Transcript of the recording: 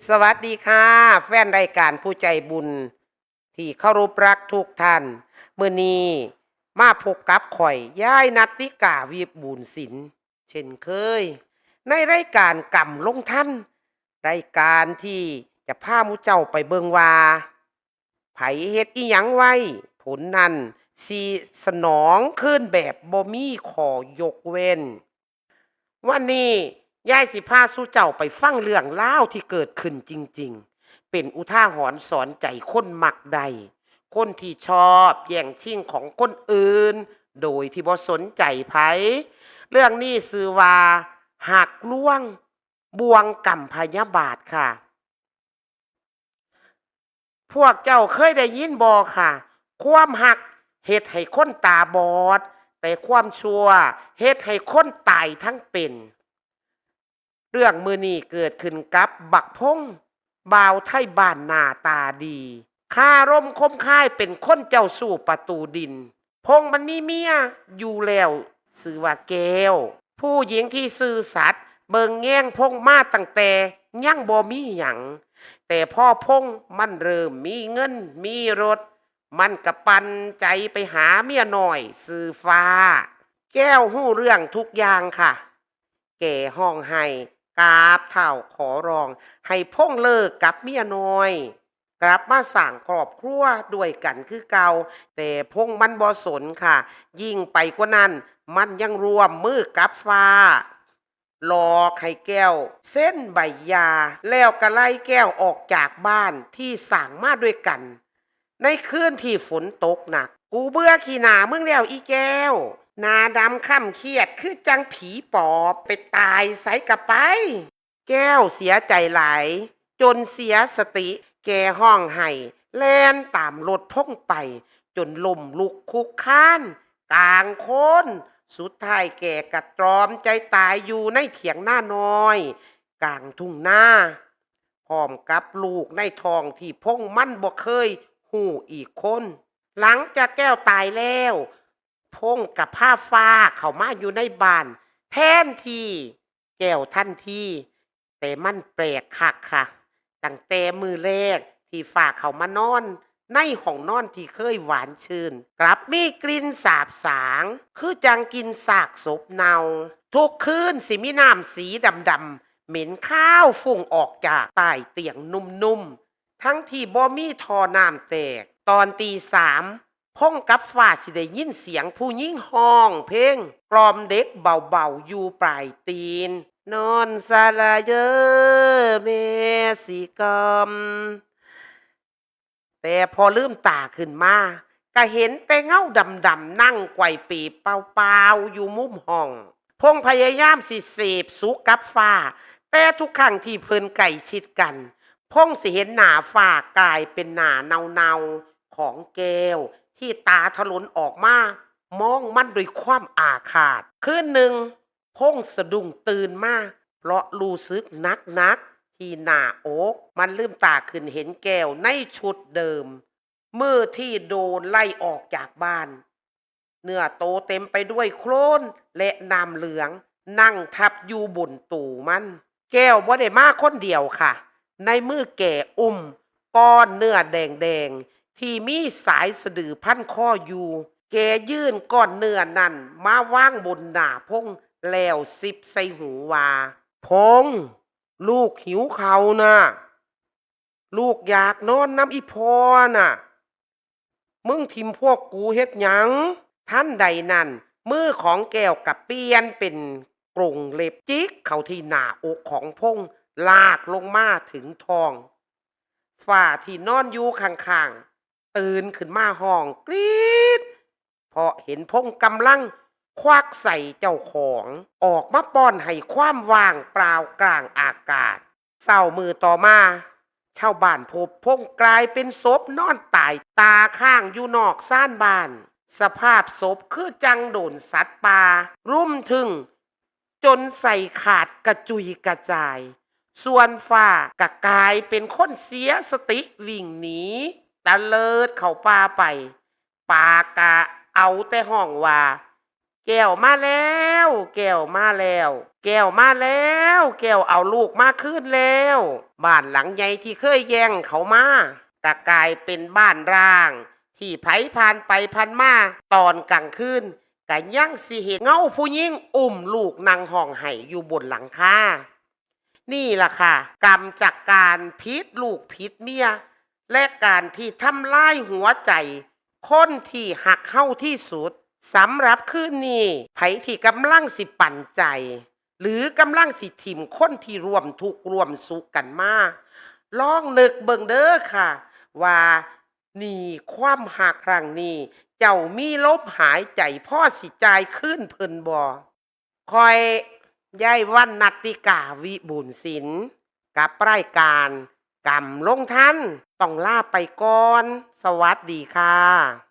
สวัสดีค่ะแฟนรายการผู้ใจบุญที่เคารพรักทุกท่านมื้อนี้มาพบกับข่อยย้ายนัตติกาวีบูลย์ศิลป์เช่นเคยในรายการกำลงท่านรายการที่จะพาหมู่เจ้าไปเบิงว่าไผเฮ็ดอิหยังไว้ผลนั้นสิสนองคืนแบบบ่มีข้อยกเว้น วันนี้ยายสิพาสู่เจ้าไปฟังเรื่องเล่าวที่เกิดขึ้นจริงๆ เป็นอุทาหรณ์สอนใจคนมักใดคนที่ชอบแย่งชิงของคนอื่น โดยที่บ่สนใจไผเรื่องนี้ชื่อว่าหักล่วงบ่วงกรรมพยาบาทค่ะ พวกเจ้าเคยได้ยินบ่ค่ะความหักเฮ็ดให้คนตาบอดแต่ความชั่วเฮ็ดให้คนตายทั้งเป็นเรื่องมื้อนี้เกิดขึ้นกับบักพงบ่าวไทยบ้านหน้าตาดีคารมคมคายเป็นคนเจ้าสู่ประตูดินพงมันมีเมียอยู่แล้วชื่อว่าแก้วผู้หญิงที่ซื่อสัตย์เบิ่งแย่งพงมาตั้งแต่ยังบ่มีหยัง แต่พ่อพงมันเริ่มมีเงินมีรถมันกะปันใจไปหาเมียน้อยสื่อฟ้าแก้วหู้เรื่องทุกอย่างค่ะแก่ห้องให้กราบเท่าขอร้องให้พงเลิกกับเมียน้อยกลับมาสั่งครอบครัวด้วยกันคือเก่าแต่พงมันบ่สนค่ะยิ่งไปกว่านั้นมันยังรวมมือกับฟ้า หลอกให้แก้วเส้นใบยาแล้วก็ไล่แก้วออกจากบ้านที่สั่งมาด้วยกันในคืนที่ฝนตกหนักกูเบื่อขี้หนามึงแล้วอีแก้วหนาดำค่ำเครียดคือจังผีปอบไปตายใส่กระไปแก้วเสียใจหลายจนเสียสติแกห้องไห้แล่นตามรถพ่งไปจนล่มลุกคุกค้านกลางโคนสุดท้ายแกกระตรอมใจตายอยู่ในเถียงหน้าน้อยกลางทุ่งนาพร้อมกับลูกในท้องที่พงมันบ่เคยหูอีกคนหลังจากแก้วตายแล้วพงกับผ้าฟ้าเข้ามาอยู่ในบ้านแทนที่แก้วทันทีแต่มันแปลกคักค่ะตั้งแต่มือแรกที่ฝากเขามานอนในห้องนอนที่เคยหวานชื่นกลับมีกลิ่นสาบสางคือจังกินซากศพเนาทุกคืนสิมีน้ำสีดำๆเหม็นข้าวฝุ่งออกจากใต้เตียงนุ่มๆทั้งที่บ่มีทอน้ำแตกตอนตีสามพ้องกับฝ่าสิได้ยินเสียงผู้หญิงห้องเพลงกล่อมเด็กเบาๆอยู่ปลายตีนนอนสาลาเยอเมสิกรรม แต่พอลืมตาขึ้นมาก็เห็นแต่เงาดำๆนั่งไกวปีเปล่าๆอยู่มุมห้องพงพยายามสิเสพสุกกับฟ้าแต่ทุกครั้งที่เพิ่นไก่ชิดกันพงสิเห็นหน้าฟ้ากลายเป็นหน้าเนาๆของแก้วที่ตาถลนออกมามองมันด้วยความอาฆาตคืนหนึ่งพงสะดุ้งตื่นมาเพราะรู้สึกนัก ที่หน้าอกมันลืมตาขึ้นเห็นแก้วในชุดเดิมมือที่โดนไล่ออกจากบ้านเนื้อโตเต็มไปด้วยโคลนและน้ำเหลืองนั่งทับอยู่บนตูมันแก้วบ่ได้มาคนเดียวค่ะในมือแก่อุ้มก้อนเนื้อแดงๆที่มีสายสะดือพันข้ออยู่แกยื่นก้อนเนื้อนั่นมาวางบนหน้าพงแล้วสิบใส่หูว่าพง ลูกหิวเขาน่ะลูกอยากนอนน้ำอีพอน่ะมึงทิมพวกกูเฮ็ดหยังท่านใดนั่นมือของแก้วกับเปียนเป็นกรงเล็บจิกเข้าที่หน้าอกของพงลากลงมาถึงท้องฝ่าที่นอนอยู่ข้างๆตื่นขึ้นมาห้องกรี๊ดเพราะเห็นพงกำลังควักใส่เจ้าของออกมาป้อนให้ความว่างเปล่ากลางอากาศ เศร้ามือต่อมาชาวบ้านพบพงกลายเป็นศพนอนตายตาข้างอยู่นอกซ่านบ้านสภาพศพคือจังโดนสัตว์ป่ารุมถึงจนใส่ขาดกระจุยกระจายส่วนฝ้ากะกลายเป็นคนเสียสติวิ่งหนีตะเลิดเข้าป่าไปปากะเอาแต่ห้องว่าแก้วมาแล้วแก้วมาแล้ว แก้วมาแล้วแก้วเอาลูกมาคืนแล้วบ้านหลังใหญ่ที่เคยแย่งเขามาก็กลายเป็นบ้านร้างที่ไผผ่านไปผ่านมาตอนกลางคืนก็ยังสิเห็นเงาผู้หญิงอุ้มลูกนั่งห้องไห้อยู่บนหลังคานี่ล่ะค่ะกรรมจากการพิษลูกพิษเมียและการที่ทำลายหัวใจคนที่หักเฮาที่สุดสำหรับคืนนี้ไผที่กำลังสิปั่นใจหรือกำลังสิถิ่มคนที่ร่วมทุกข์ร่วมสุขกันมาลองนึกเบิ่งเด้อค่ะว่านี่ความหักครั้งนี้เจ้ามีลมหายใจพ่อสิจ่ายคืนเพิ่นบ่คอยยายวันนัตติกาวิบูลย์ศิลป์กับรายการกรรมลงทันต้องลาไปก่อนสวัสดีค่ะ